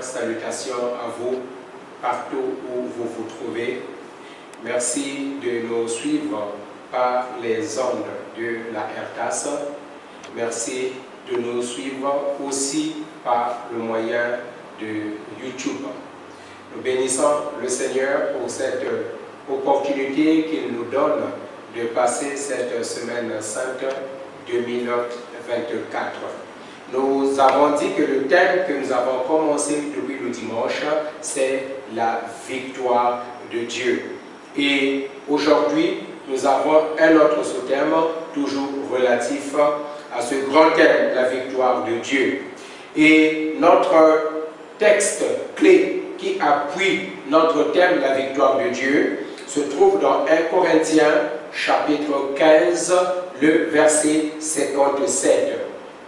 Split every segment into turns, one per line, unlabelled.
Seigneur, salutations à vous partout où vous vous trouvez. Merci de nous suivre par les ondes de la RTAS. Merci de nous suivre aussi par le moyen de YouTube. Nous bénissons le Seigneur pour cette opportunité qu'il nous donne de passer cette semaine sainte 2024. Nous avons dit que le thème que nous avons commencé depuis le dimanche, c'est la victoire de Dieu. Et aujourd'hui, nous avons un autre sous-thème, toujours relatif à ce grand thème, la victoire de Dieu. Et notre texte clé qui appuie notre thème, la victoire de Dieu, se trouve dans 1 Corinthiens, chapitre 15, le verset 57.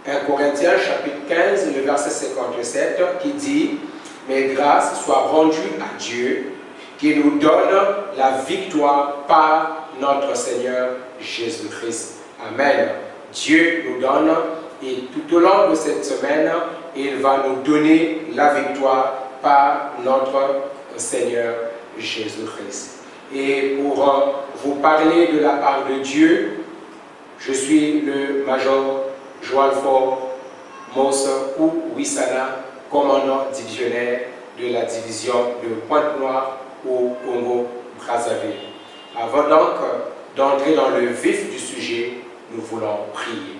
1 Corinthiens, chapitre 15, le verset 57, qui dit « Mais grâce soit rendue à Dieu, qui nous donne la victoire par notre Seigneur Jésus-Christ. » Amen. Dieu nous donne, et tout au long de cette semaine, il va nous donner la victoire par notre Seigneur Jésus-Christ. Et pour vous parler de la part de Dieu, je suis le major Joalfort Mos ou Wissana, commandant divisionnaire de la division de Pointe-Noire au Congo-Brazzaville. Avant donc d'entrer dans le vif du sujet, nous voulons prier.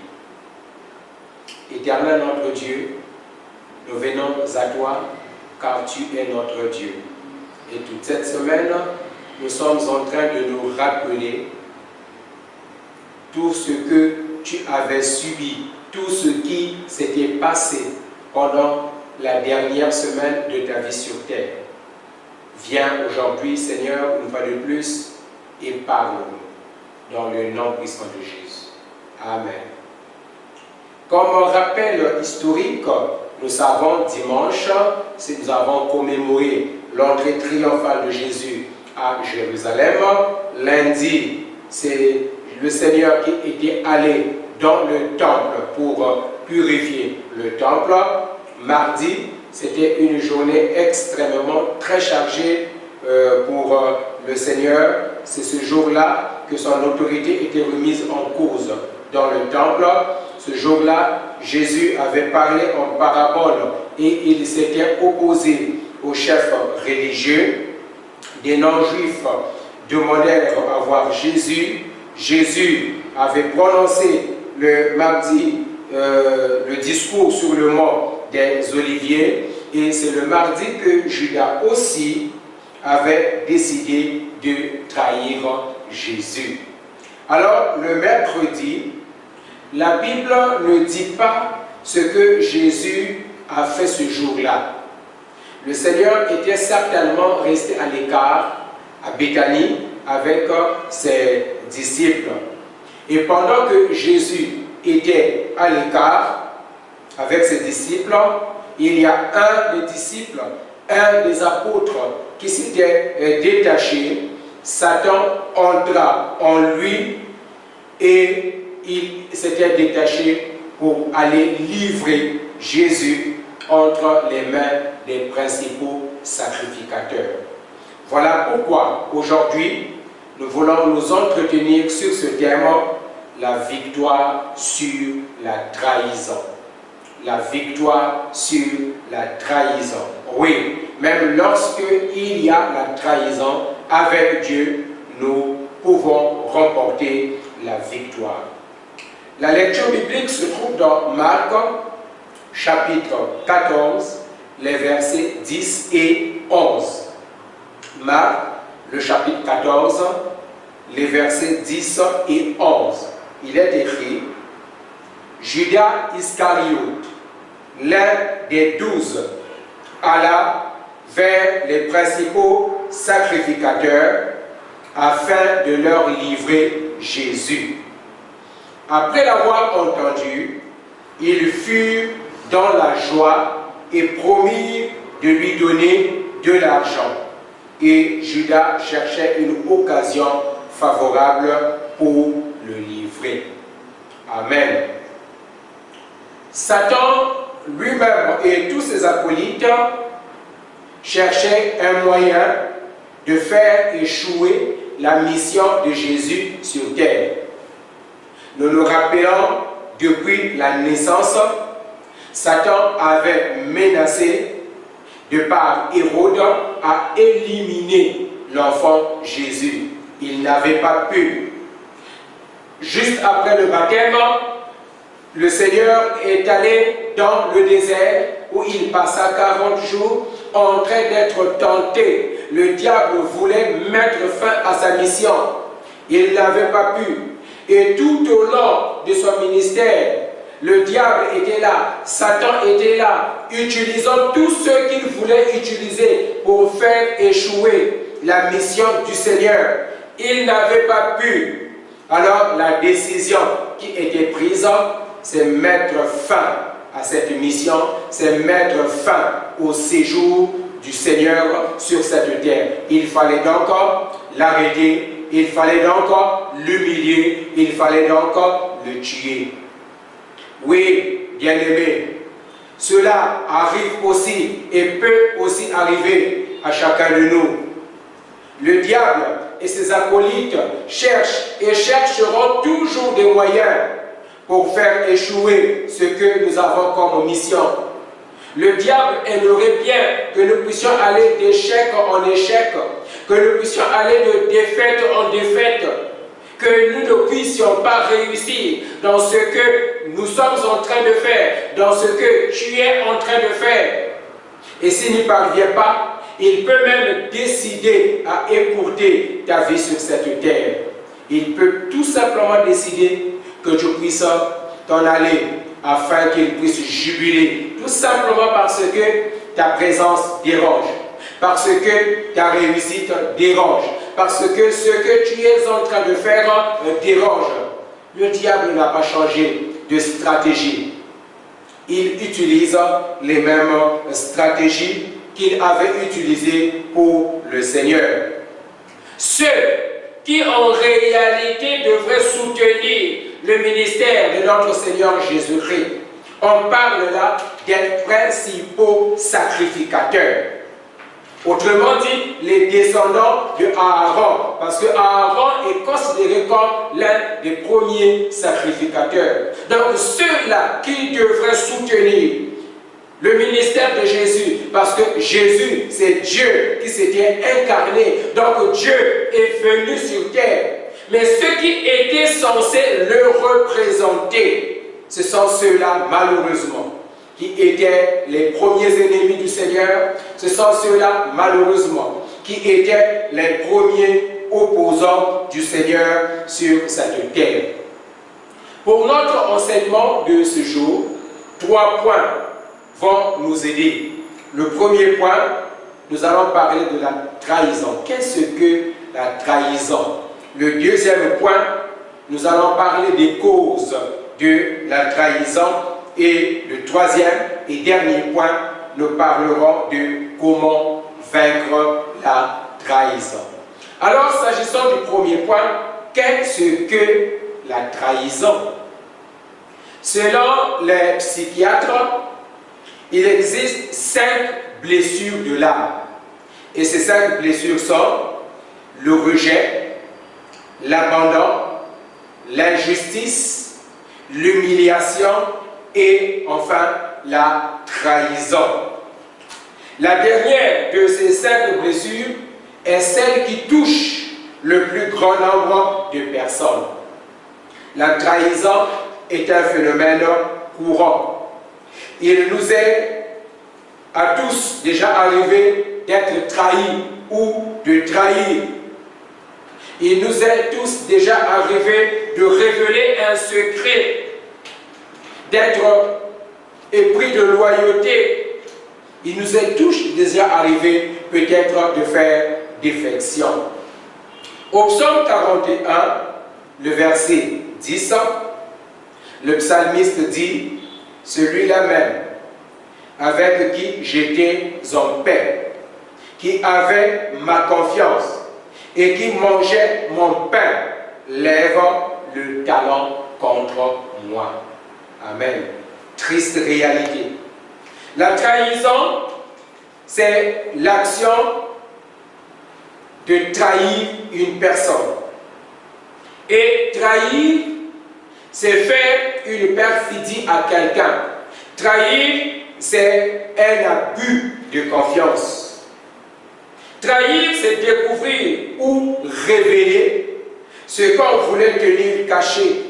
Éternel notre Dieu, nous venons à toi car tu es notre Dieu. Et toute cette semaine, nous sommes en train de nous rappeler tout ce que tu avais subi, tout ce qui s'était passé pendant la dernière semaine de ta vie sur terre. Viens aujourd'hui, Seigneur, une fois de plus, et parle-nous dans le nom puissant de Jésus. Amen. Comme rappel historique, nous savons dimanche, nous avons commémoré l'entrée triomphale de Jésus à Jérusalem. Lundi, c'est le Seigneur qui était allé dans le temple pour purifier le temple. Mardi, c'était une journée extrêmement très chargée pour le Seigneur. C'est ce jour-là que son autorité était remise en cause dans le temple. Ce jour-là, Jésus avait parlé en parabole et il s'était opposé aux chefs religieux. Des non-juifs demandèrent à voir Jésus. Jésus avait prononcé le mardi le discours sur le mont des Oliviers, et c'est le mardi que Judas aussi avait décidé de trahir Jésus. Alors le mercredi, la Bible ne dit pas ce que Jésus a fait ce jour-là. Le Seigneur était certainement resté à l'écart à Béthanie avec ses disciples. Et pendant que Jésus était à l'écart avec ses disciples, il y a un des disciples, un des apôtres qui s'était détaché. Satan entra en lui et il s'était détaché pour aller livrer Jésus entre les mains des principaux sacrificateurs. Voilà pourquoi aujourd'hui nous voulons nous entretenir sur ce thème, la victoire sur la trahison. La victoire sur la trahison. Oui, même lorsque il y a la trahison, avec Dieu, nous pouvons remporter la victoire. La lecture biblique se trouve dans Marc, chapitre 14, les versets 10 et 11. Marc, le chapitre 14, les versets 10 et 11. Il est écrit: Judas Iscariote, l'un des 12, alla vers les principaux sacrificateurs afin de leur livrer Jésus. Après l'avoir entendu, ils furent dans la joie et promirent de lui donner de l'argent. Et Judas cherchait une occasion favorable pour le livrer. Amen. Satan lui-même et tous ses acolytes cherchait un moyen de faire échouer la mission de Jésus sur terre. Nous nous rappelons, depuis la naissance, Satan avait menacé, de par Hérode, à éliminer l'enfant Jésus. Il n'avait pas pu. Juste après le baptême, le Seigneur est allé dans le désert où il passa 40 jours en train d'être tenté. Le diable voulait mettre fin à sa mission. Il n'avait pas pu. Et tout au long de son ministère, le diable était là, Satan était là, utilisant tout ce qu'il voulait utiliser pour faire échouer la mission du Seigneur. Il n'avait pas pu. Alors la décision qui était prise, c'est mettre fin à cette mission, c'est mettre fin au séjour du Seigneur sur cette terre. Il fallait donc l'arrêter, il fallait donc l'humilier, il fallait donc le tuer. Oui, bien-aimés, cela arrive aussi et peut aussi arriver à chacun de nous. Le diable et ses acolytes cherchent et chercheront toujours des moyens pour faire échouer ce que nous avons comme mission. Le diable aimerait bien que nous puissions aller d'échec en échec, que nous puissions aller de défaite en défaite, que nous ne puissions pas réussir dans ce que nous sommes en train de faire, dans ce que tu es en train de faire. Et s'il n'y parvient pas, il peut même décider à écourter ta vie sur cette terre. Il peut tout simplement décider que tu puisses t'en aller afin qu'il puisse jubiler, tout simplement parce que ta présence dérange, parce que ta réussite dérange, parce que ce que tu es en train de faire dérange. Le diable n'a pas changé de stratégie. Il utilise les mêmes stratégies qu'il avait utilisées pour le Seigneur. Ceux qui en réalité devraient soutenir le ministère de notre Seigneur Jésus-Christ, on parle là des principaux sacrificateurs. Autrement dit, les descendants de Aaron, parce que Aaron est considéré comme l'un des premiers sacrificateurs. Donc ceux-là qui devraient soutenir le ministère de Jésus, parce que Jésus, c'est Dieu qui s'était incarné, donc Dieu est venu sur terre. Mais ceux qui étaient censés le représenter, ce sont ceux-là, malheureusement, qui étaient les premiers ennemis du Seigneur, ce sont ceux-là, malheureusement, qui étaient les premiers opposants du Seigneur sur cette terre. Pour notre enseignement de ce jour, 3 points vont nous aider. Le premier point, nous allons parler de la trahison. Qu'est-ce que la trahison? Le deuxième point, nous allons parler des causes de la trahison. Et le troisième et dernier point, nous parlerons de comment vaincre la trahison. Alors, s'agissant du premier point, qu'est-ce que la trahison? Selon les psychiatres, il existe 5 blessures de l'âme. Et ces 5 blessures sont le rejet, l'abandon, l'injustice, l'humiliation et enfin la trahison. La dernière de ces 5 blessures est celle qui touche le plus grand nombre de personnes. La trahison est un phénomène courant. Il nous est à tous déjà arrivé d'être trahis ou de trahir. Il nous est tous déjà arrivé de révéler un secret, d'être épris de loyauté. Il nous est tous déjà arrivé peut-être de faire défection. Au psaume 41, le verset 10, le psalmiste dit: celui-là même avec qui j'étais en paix, qui avait ma confiance et qui mangeait mon pain, lève le talon contre moi. Amen. Triste réalité. La trahison c'est l'action de trahir une personne. Et trahir, c'est faire une perfidie à quelqu'un. Trahir, c'est un abus de confiance. Trahir, c'est découvrir ou révéler ce qu'on voulait tenir caché.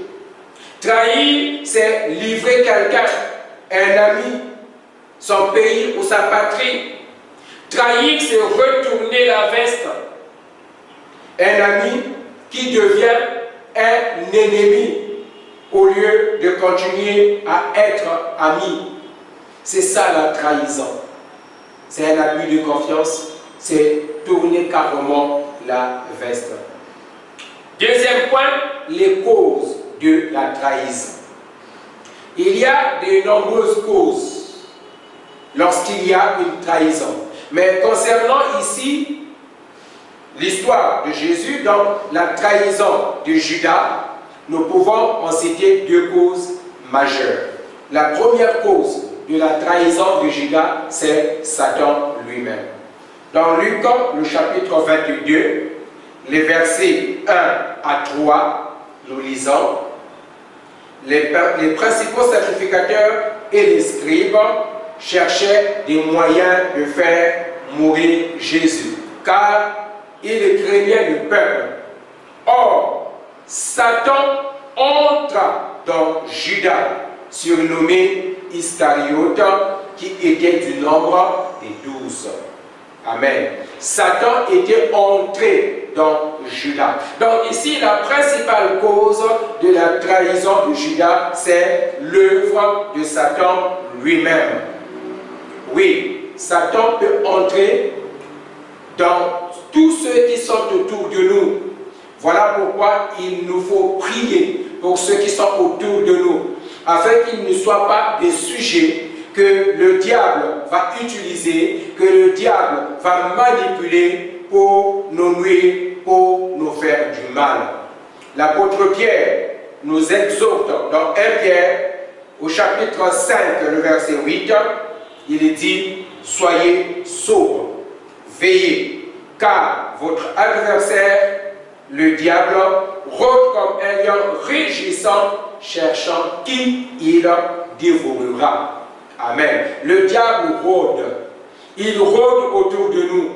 Trahir, c'est livrer quelqu'un, un ami, son pays ou sa patrie. Trahir, c'est retourner la veste. Un ami qui devient un ennemi au lieu de continuer à être ami. C'est ça la trahison. C'est un abus de confiance, c'est tourner carrément la veste. Deuxième point, les causes de la trahison. Il y a de nombreuses causes lorsqu'il y a une trahison. Mais concernant ici l'histoire de Jésus, donc la trahison de Judas, nous pouvons en citer deux causes majeures. La première cause de la trahison de Judas, c'est Satan lui-même. Dans Luc, le chapitre 22, les versets 1 à 3, nous lisons: les principaux sacrificateurs et les scribes cherchaient des moyens de faire mourir Jésus, car ils craignaient le peuple. Or, Satan entra dans Judas, surnommé Iscariote, qui était du nombre des 12. Amen. Satan était entré dans Judas. Donc ici, la principale cause de la trahison de Judas, c'est l'œuvre de Satan lui-même. Oui, Satan peut entrer dans tous ceux qui sont autour de nous. Voilà pourquoi il nous faut prier pour ceux qui sont autour de nous, afin qu'ils ne soient pas des sujets que le diable va utiliser, que le diable va manipuler pour nous nuire, pour nous faire du mal. L'apôtre Pierre nous exhorte dans 1 Pierre, au chapitre 5, le verset 8, il dit: soyez sobres, veillez, car votre adversaire, le diable, rôde comme un lion rugissant, cherchant qui il dévorera. Amen. Le diable rôde. Il rôde autour de nous.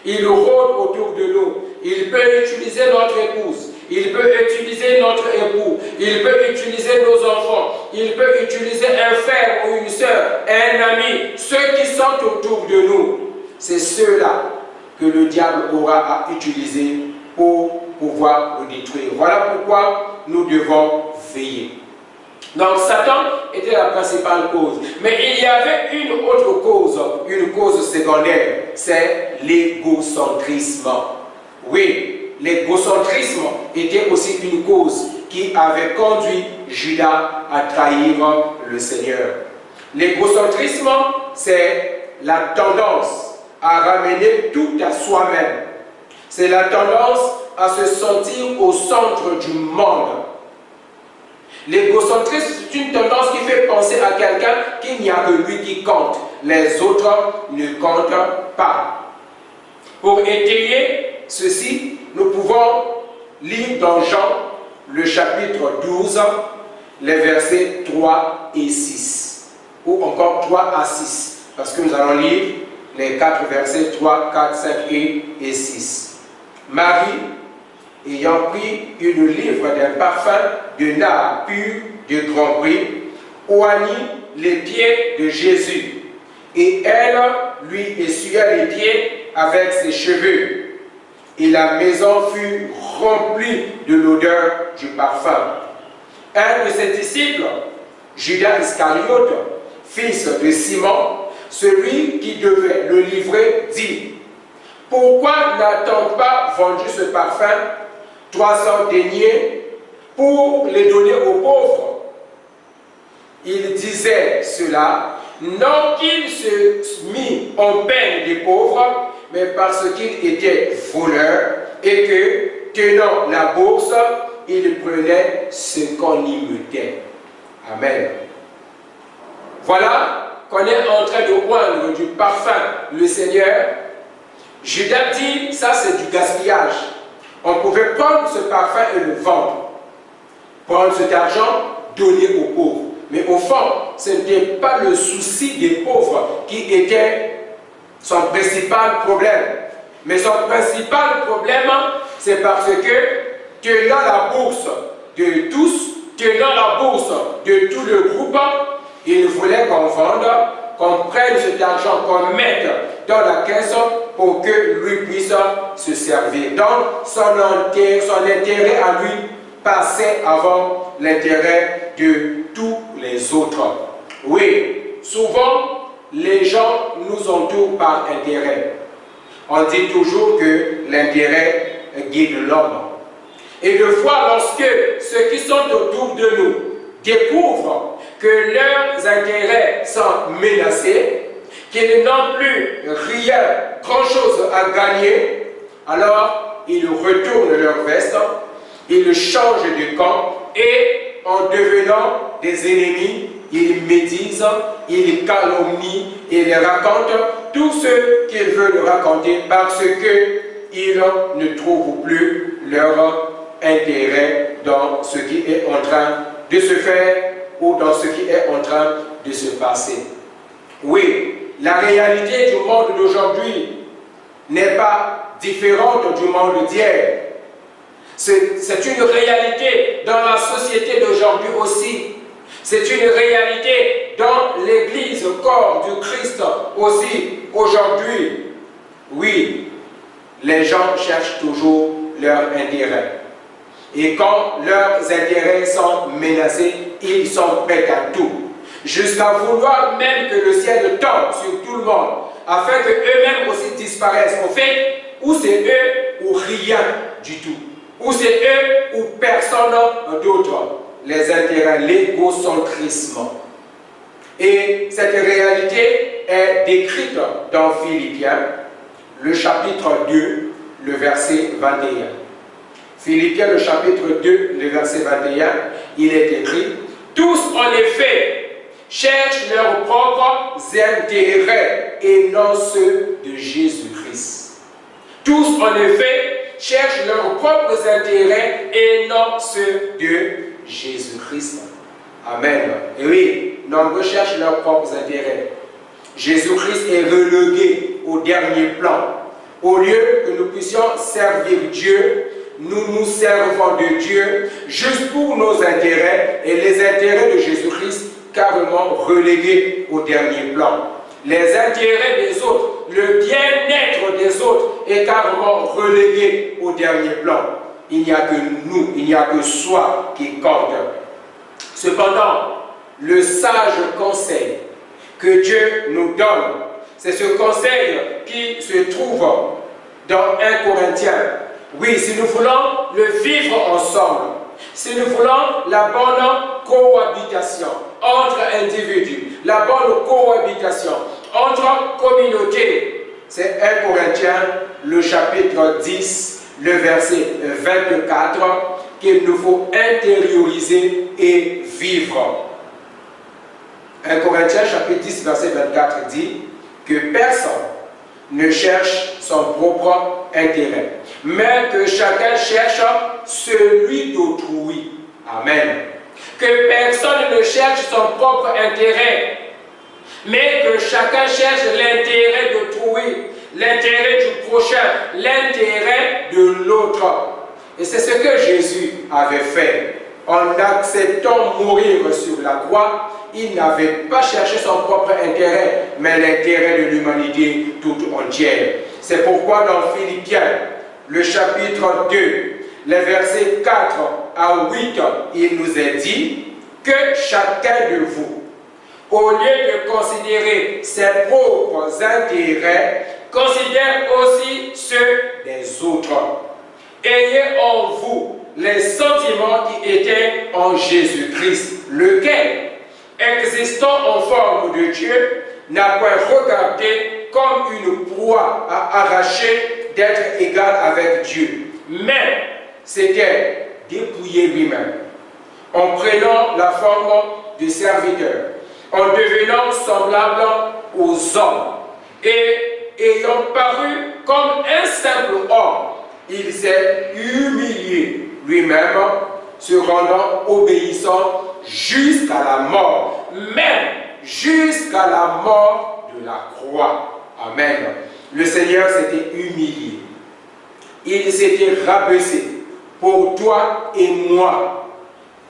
Il rôde autour de nous. Il peut utiliser notre épouse. Il peut utiliser notre époux. Il peut utiliser nos enfants. Il peut utiliser un frère ou une soeur, un ami. Ceux qui sont autour de nous, c'est ceux-là que le diable aura à utiliser pour pouvoir nous détruire. Voilà pourquoi nous devons veiller. Donc Satan était la principale cause. Mais il y avait une autre cause, une cause secondaire, c'est l'égocentrisme. Oui, l'égocentrisme était aussi une cause qui avait conduit Judas à trahir le Seigneur. L'égocentrisme, c'est la tendance à ramener tout à soi-même. C'est la tendance à se sentir au centre du monde. L'égocentrisme, c'est une tendance qui fait penser à quelqu'un qu'il n'y a que lui qui compte. Les autres ne comptent pas. Pour étayer ceci, nous pouvons lire dans Jean, le chapitre 12, les versets 3 et 6. Ou encore 3 à 6. Parce que nous allons lire les 4 versets 3, 4, 5 et 6. Marie, ayant pris une livre d'un parfum de nard pur de grand prix, oignit les pieds de Jésus, et elle lui essuya les pieds avec ses cheveux. Et la maison fut remplie de l'odeur du parfum. Un de ses disciples, Judas Iscariote, fils de Simon, celui qui devait le livrer, dit: pourquoi n'a-t-on pas vendu ce parfum 300 deniers pour les donner aux pauvres? Il disait cela, non qu'il se mit en peine des pauvres, mais parce qu'il était voleur et que, tenant la bourse, il prenait ce qu'on y mettait. Amen. Voilà qu'on est en train de oindre du parfum le Seigneur, Judas dit, ça c'est du gaspillage. On pouvait prendre ce parfum et le vendre. Prendre cet argent, donner aux pauvres. Mais au fond, ce n'était pas le souci des pauvres qui était son principal problème. Mais son principal problème, c'est parce que tenant la bourse de tous, tenant la bourse de tout le groupe, il voulait qu'on vende, qu'on prenne cet argent, qu'on mette dans la caisse pour que lui puisse se servir. Donc, son intérêt à lui passait avant l'intérêt de tous les autres. Oui, souvent, les gens nous entourent par intérêt. On dit toujours que l'intérêt guide l'homme. Et de fois, lorsque ceux qui sont autour de nous découvrent que leurs intérêts sont menacés, qu'ils n'ont plus rien, grand-chose à gagner, alors ils retournent leur veste, ils changent de camp et en devenant des ennemis, ils médisent, ils calomnient, ils racontent tout ce qu'ils veulent raconter parce qu'ils ne trouvent plus leur intérêt dans ce qui est en train de se faire ou dans ce qui est en train de se passer. Oui, la réalité du monde d'aujourd'hui n'est pas différente du monde d'hier. C'est une réalité dans la société d'aujourd'hui aussi. C'est une réalité dans l'Église, corps du Christ aussi aujourd'hui. Oui, les gens cherchent toujours leur intérêt. Et quand leurs intérêts sont menacés, ils sont prêts à tout. Jusqu'à vouloir même que le ciel tombe sur tout le monde, afin qu'eux-mêmes aussi disparaissent. En fait, ou c'est eux ou rien du tout. Ou c'est eux ou personne d'autre. Les intérêts, l'égocentrisme. Et cette réalité est décrite dans Philippiens, le chapitre 2, le verset 21. Philippiens, le chapitre 2, le verset 21, il est écrit « Tous, en effet, cherchent leurs propres intérêts et non ceux de Jésus-Christ. » Tous, en effet, cherchent leurs propres intérêts et non ceux de Jésus-Christ. Amen. Et oui, nombreux cherchent leurs propres intérêts. Jésus-Christ est relégué au dernier plan. Au lieu que nous puissions servir Dieu, nous nous servons de Dieu juste pour nos intérêts et les intérêts de Jésus-Christ carrément relégués au dernier plan. Les intérêts des autres, le bien-être des autres est carrément relégué au dernier plan. Il n'y a que nous, il n'y a que soi qui compte. Cependant, le sage conseil que Dieu nous donne, c'est ce conseil qui se trouve dans 1 Corinthiens. Oui, si nous voulons le vivre ensemble, si nous voulons la bonne cohabitation entre individus, la bonne cohabitation entre communautés, c'est 1 Corinthiens, le chapitre 10, le verset 24, qu'il nous faut intérioriser et vivre. 1 Corinthiens, chapitre 10, verset 24 dit que personne ne cherche son propre intérêt, mais que chacun cherche celui d'autrui. Amen. Que personne ne cherche son propre intérêt, mais que chacun cherche l'intérêt d'autrui, l'intérêt du prochain, l'intérêt de l'autre. Et c'est ce que Jésus avait fait. En acceptant mourir sur la croix, il n'avait pas cherché son propre intérêt, mais l'intérêt de l'humanité toute entière. C'est pourquoi dans Philippiens, le chapitre 2, les versets 4 à 8, il nous est dit que chacun de vous, au lieu de considérer ses propres intérêts, considère aussi ceux des autres. Ayez en vous les sentiments qui étaient en Jésus-Christ, lequel, existant en forme de Dieu, n'a point regardé comme une proie à arracher d'être égal avec Dieu, mais s'était dépouillé lui-même, en prenant la forme de serviteur, en devenant semblable aux hommes. Et ayant paru comme un simple homme, il s'est humilié lui-même, se rendant obéissant jusqu'à la mort, même jusqu'à la mort de la croix. Amen. Le Seigneur s'était humilié. Il s'était rabaissé pour toi et moi,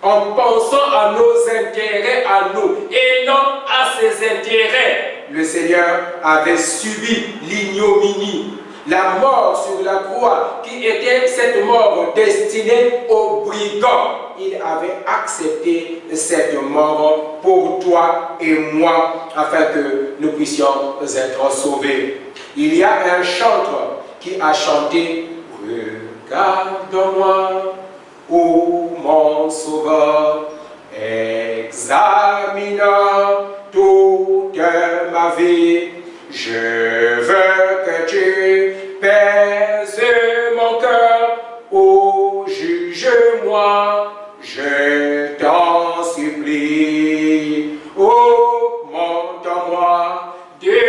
en pensant à nos intérêts à nous et non à ses intérêts. Le Seigneur avait subi l'ignominie, la mort sur la croix, qui était cette mort destinée aux brigands. Il avait accepté cette mort pour toi et moi, afin que nous puissions être sauvés. Il y a un chanteur qui a chanté « Regarde-moi, ô mon sauveur, examine toute ma vie. Je veux que tu pèses mon cœur, ô juge-moi, je t'en supplie. Ô montre-moi de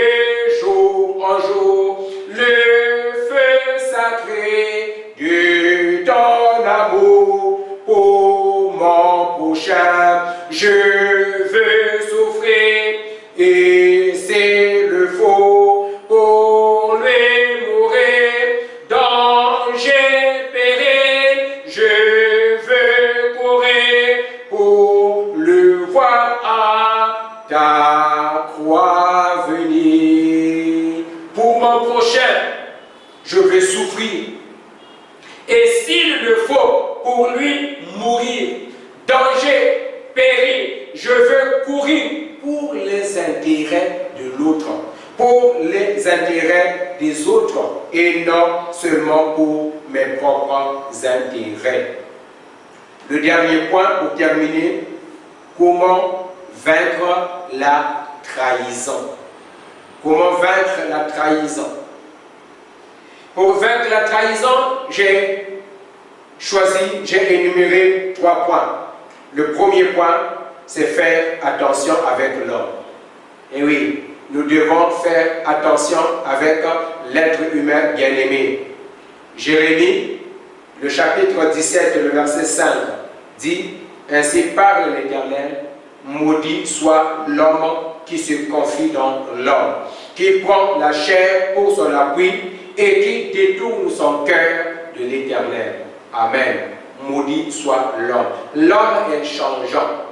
jour en jour le feu sacré de ton amour pour mon prochain. Je veux souffrir et c'est le faux pour lui mourir. Danger, péril, je veux courir pour le voir à ta croix venir. Pour mon prochain, je veux souffrir. Et s'il le faut, pour lui mourir. Danger, péril, je veux courir pour les intérêts de l'autre, pour les intérêts des autres, et non seulement pour mes propres intérêts. Le dernier point pour terminer, comment vaincre la trahison. Comment vaincre la trahison? Pour vaincre la trahison, j'ai énuméré 3 points. Le premier point, c'est faire attention avec l'homme. Et oui, nous devons faire attention avec l'être humain bien-aimé. Jérémie, le chapitre 17, le verset 5, dit « Ainsi parle l'Éternel, maudit soit l'homme qui se confie dans l'homme, qui prend la chair pour son appui et qui détourne son cœur de l'Éternel. » Amen. Maudit soit l'homme. L'homme est changeant.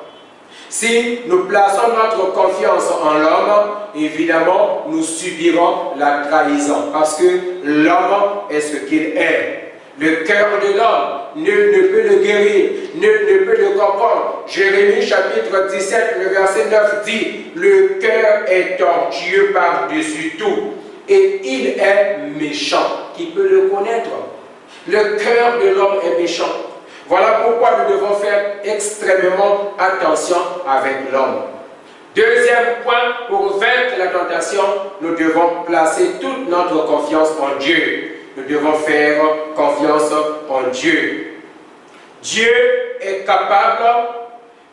Si nous plaçons notre confiance en l'homme, évidemment, nous subirons la trahison parce que l'homme est ce qu'il est. Le cœur de l'homme, nul ne peut le guérir, nul ne peut le comprendre. Jérémie chapitre 17, le verset 9 dit, le cœur est tortueux par-dessus tout et il est méchant. Qui peut le connaître? Le cœur de l'homme est méchant. Voilà pourquoi nous devons faire extrêmement attention avec l'homme. Deuxième point, pour vaincre la tentation, nous devons placer toute notre confiance en Dieu. Nous devons faire confiance en Dieu. Dieu est capable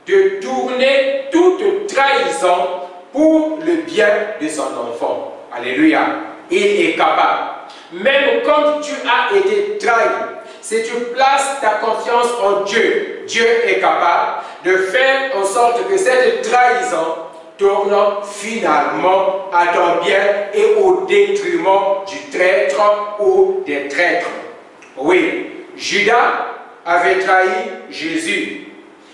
de tourner toute trahison pour le bien de son enfant. Alléluia. Il est capable. Même quand tu as été trahi, si tu places ta confiance en Dieu, Dieu est capable de faire en sorte que cette trahison tourne finalement à ton bien et au détriment du traître ou des traîtres. Oui, Judas avait trahi Jésus,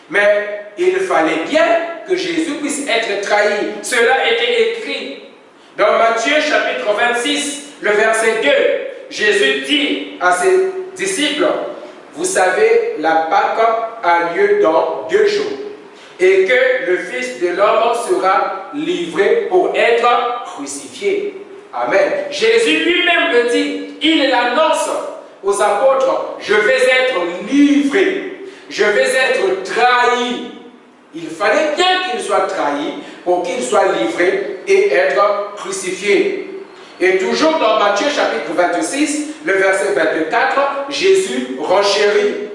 mais il fallait bien que Jésus puisse être trahi. Cela était écrit dans Matthieu chapitre 26, le verset 2. Jésus dit à ses disciples, vous savez, la Pâque a lieu dans 2 jours et que le Fils de l'homme sera livré pour être crucifié. Amen. Jésus lui-même le dit, il l'annonce aux apôtres, je vais être livré, je vais être trahi. Il fallait bien qu'il soit trahi pour qu'il soit livré et être crucifié. Et toujours dans Matthieu chapitre 26, le verset 24, Jésus renchérit.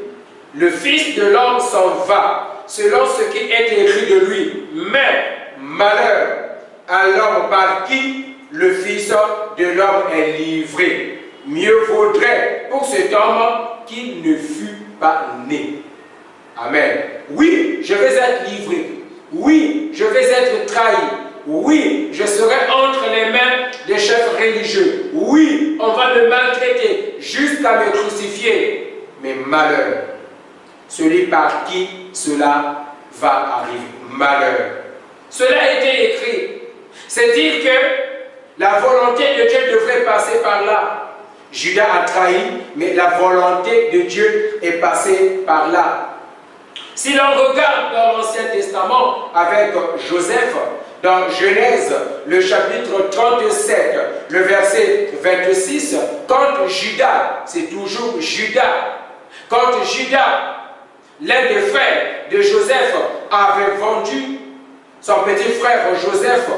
Le Fils de l'homme s'en va, selon ce qui est écrit de lui. Mais malheur à l'homme par qui le Fils de l'homme est livré. Mieux vaudrait pour cet homme qu'il ne fût pas né. Amen. Oui, je vais être livré. Oui, je vais être trahi. Oui, je serai entre les mains des chefs religieux. Oui, on va me maltraiter jusqu'à me crucifier. Mais malheur, celui par qui cela va arriver. Malheur. Cela a été écrit. C'est dire que la volonté de Dieu devrait passer par là. Judas a trahi, mais la volonté de Dieu est passée par là. Si l'on regarde dans l'Ancien Testament avec Joseph, dans Genèse, le chapitre 37, le verset 26, quand Judas, c'est toujours Judas, quand Judas, l'un des frères de Joseph, avait vendu son petit frère Joseph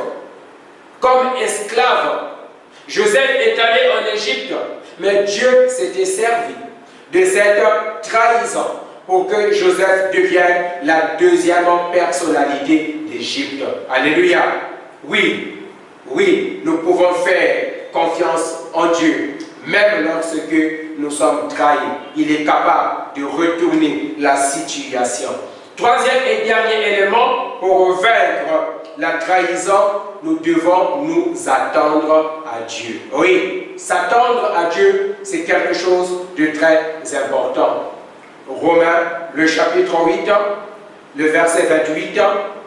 comme esclave, Joseph est allé en Égypte, mais Dieu s'était servi de cette trahison pour que Joseph devienne la deuxième personnalité d'Égypte. Alléluia. Oui, oui, nous pouvons faire confiance en Dieu, même lorsque nous sommes trahis. Il est capable de retourner la situation. Troisième et dernier élément, pour vaincre la trahison, nous devons nous attendre à Dieu. Oui, s'attendre à Dieu, c'est quelque chose de très important. Romains, le chapitre 8, le verset 28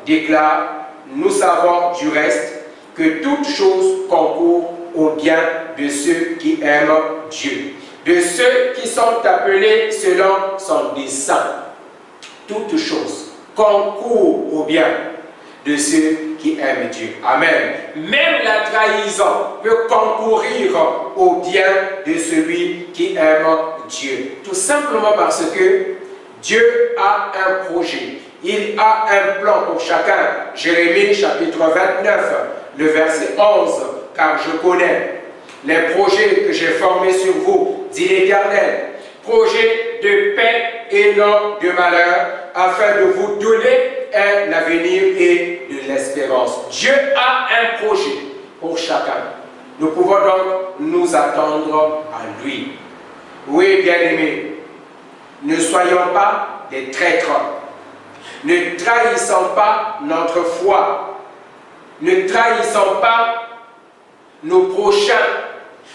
déclare: nous savons du reste que toute chose concourt au bien de ceux qui aiment Dieu, de ceux qui sont appelés selon son dessein. Toute chose concourt au bien de ceux qui aiment Dieu. Amen. Même la trahison peut concourir au bien de celui qui aime Dieu. Tout simplement parce que Dieu a un projet. Il a un plan pour chacun. Jérémie chapitre 29, le verset 11. Car je connais les projets que j'ai formés sur vous, dit l'Éternel. Projets de paix et non de malheur, afin de vous donner un avenir et de l'espérance. Dieu a un projet pour chacun. Nous pouvons donc nous attendre à lui. Oui, bien-aimés, ne soyons pas des traîtres. Ne trahissons pas notre foi. Ne trahissons pas nos prochains.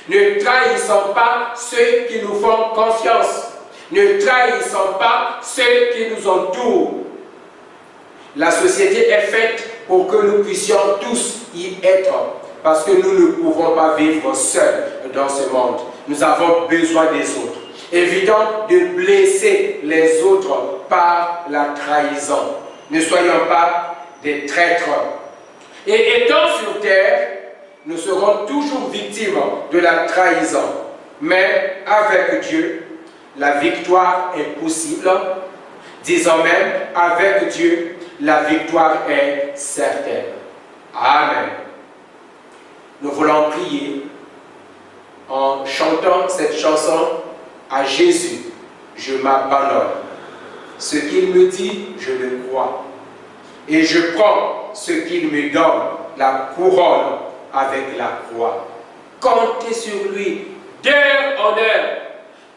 Ne trahissons pas ceux qui nous font confiance. Ne trahissons pas ceux qui nous entourent. La société est faite pour que nous puissions tous y être, parce que nous ne pouvons pas vivre seuls dans ce monde. Nous avons besoin des autres. Évident de blesser les autres par la trahison. Ne soyons pas des traîtres. Et étant sur terre, nous serons toujours victimes de la trahison. Mais avec Dieu, la victoire est possible. Disons même, avec Dieu, la victoire est certaine. Amen. Nous voulons prier en chantant cette chanson à Jésus. Je m'abandonne. Ce qu'il me dit, je le crois. Et je prends ce qu'il me donne, la couronne avec la croix. Comptez sur lui d'heure en heure.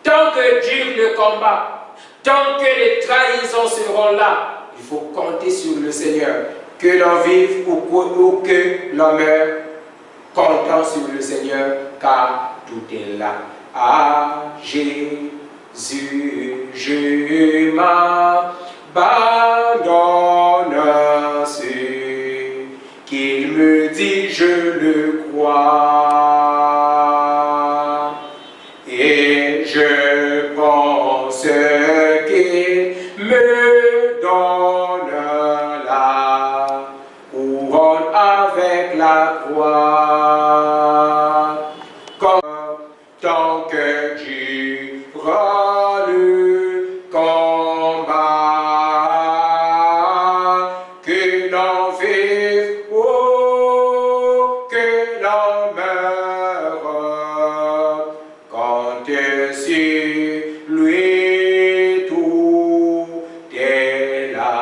Tant que dure le combat, tant que les trahisons seront là, il faut compter sur le Seigneur. Que l'on vive ou que l'on meure, comptant sur le Seigneur, car tout est là. À Jésus, je m'abandonne. Ce qu'il me dit, je le crois. Et je pense qu'il me donne la couronne avec la croix. Tant que durera le combat, que l'on vive ou que l'on meure, comptez sur lui, tout est là.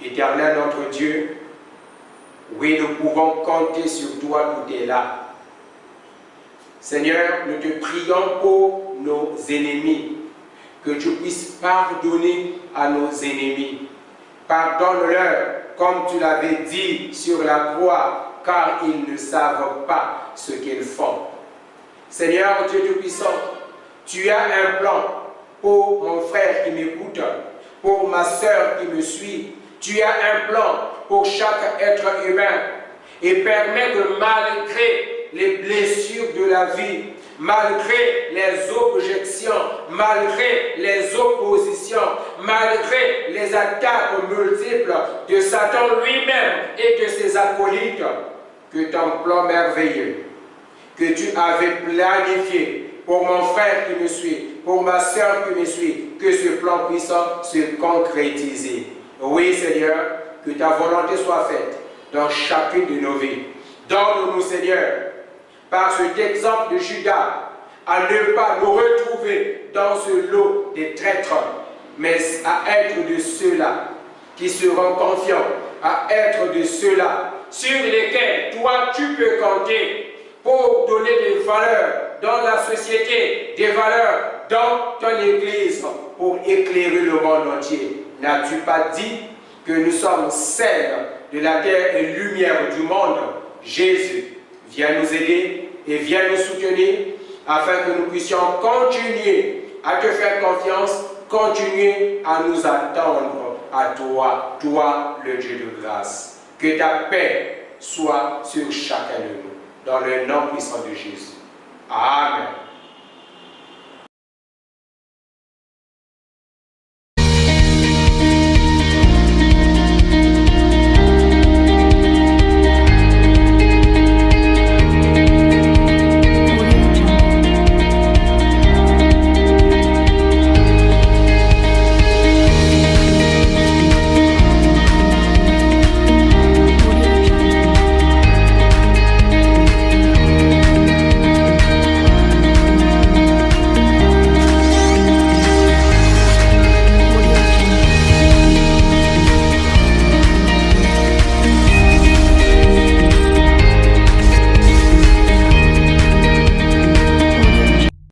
Éternel qui est là. Seigneur, nous te prions pour nos ennemis, que tu puisses pardonner à nos ennemis. Pardonne-leur, comme tu l'avais dit sur la croix, car ils ne savent pas ce qu'ils font. Seigneur Dieu Tout-Puissant, tu as un plan pour mon frère qui m'écoute, pour ma sœur qui me suit. Tu as un plan pour chaque être humain. Et permets que malgré les blessures de la vie, malgré les objections, malgré les oppositions, malgré les attaques multiples de Satan lui-même et de ses acolytes, que ton plan merveilleux, que tu avais planifié pour mon frère qui me suit, pour ma soeur qui me suit, que ce plan puisse se concrétiser. Oui, Seigneur, que ta volonté soit faite dans chacune de nos vies. Donne-nous, Seigneur, par cet exemple de Judas, à ne pas nous retrouver dans ce lot des traîtres, mais à être de ceux-là qui seront confiants, à être de ceux-là sur lesquels toi tu peux compter pour donner des valeurs dans la société, des valeurs dans ton Église, pour éclairer le monde entier. N'as-tu pas dit que nous sommes sel de la terre et lumière du monde? Jésus, viens nous aider et viens nous soutenir afin que nous puissions continuer à te faire confiance, continuer à nous attendre à toi, toi le Dieu de grâce. Que ta paix soit sur chacun de nous, dans le nom puissant de Jésus. Amen.